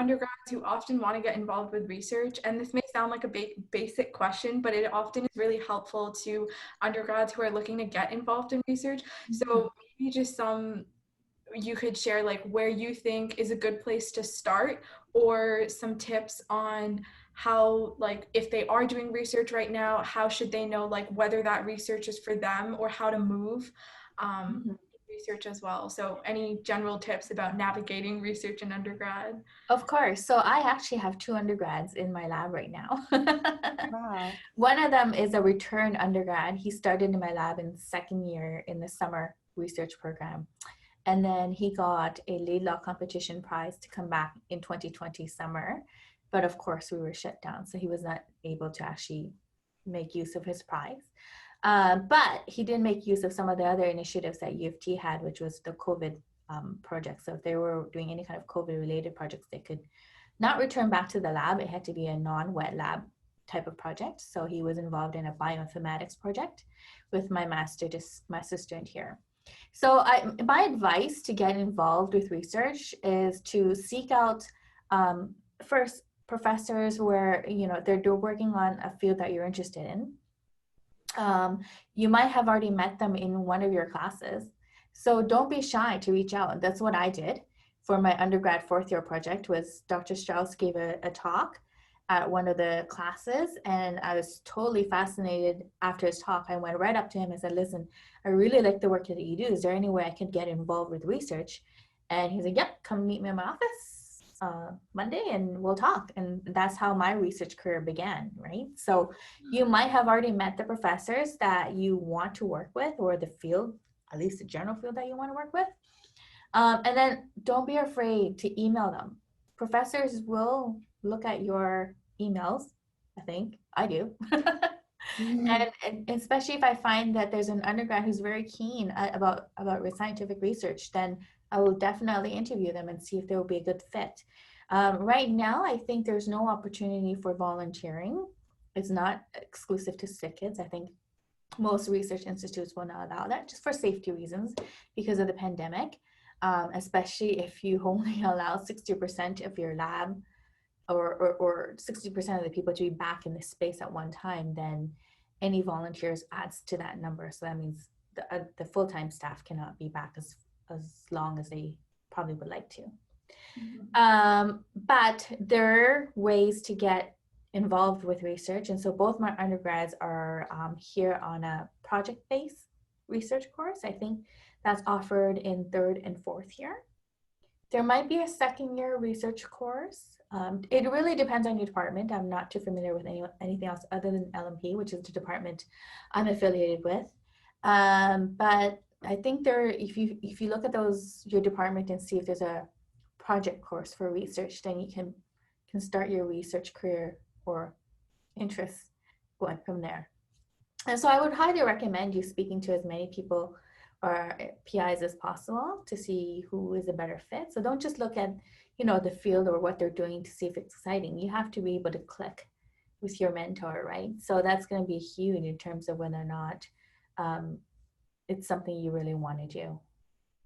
undergrads who often want to get involved with research, and this may sound like a basic question, but it often is really helpful to undergrads who are looking to get involved in research. So maybe just you could share like where you think is a good place to start, or some tips on how, like, if they are doing research right now, how should they know like whether that research is for them, or how to move research as well. So any general tips about navigating research in undergrad? Of course. So I actually have 2 undergrads in my lab right now. Wow. One of them is a returned undergrad. He started in my lab in 2nd year in the summer research program. And then he got a lead law competition prize to come back in 2020 summer. But of course, we were shut down, so he was not able to actually make use of his prize. But he did make use of some of the other initiatives that U of T had, which was the COVID project. So if they were doing any kind of COVID-related projects, they could not return back to the lab. It had to be a non-wet lab type of project. So he was involved in a bioinformatics project with my master student here. So my advice to get involved with research is to seek out first professors where they're working on a field that you're interested in. You might have already met them in one of your classes, so don't be shy to reach out. That's what I did for my undergrad 4th year project. Was Dr. Strauss gave a talk at one of the classes, and I was totally fascinated. After his talk, I went right up to him and said, listen, I really like the work that you do. Is there any way I could get involved with research? And he's like, yep, come meet me in my office Monday and we'll talk. And that's how my research career began, right? So you might have already met the professors that you want to work with, or the field, at least the general field that you want to work with. And then don't be afraid to email them. Professors will look at your emails. I think I do. And especially if I find that there's an undergrad who's very keen about scientific research, then I will definitely interview them and see if they will be a good fit. Right now, I think there's no opportunity for volunteering. It's not exclusive to SICKids. I think most research institutes will not allow that, just for safety reasons because of the pandemic. Especially if you only allow 60% of your lab or 60% of the people to be back in the space at one time, then any volunteers adds to that number. So that means the full-time staff cannot be back as long as they probably would like to. But there are ways to get involved with research. And so both my undergrads are here on a project-based research course. I think that's offered in 3rd and 4th year. There might be a 2nd year research course. It really depends on your department. I'm not too familiar with anything else other than LMP, which is the department I'm affiliated with. But I think if you look at your department and see if there's a project course for research, then you can start your research career or interest going from there. And so I would highly recommend you speaking to as many people or PIs as possible to see who is a better fit. So don't just look at, the field or what they're doing to see if it's exciting. You have to be able to click with your mentor, right? So that's going to be huge in terms of whether or not it's something you really want to do.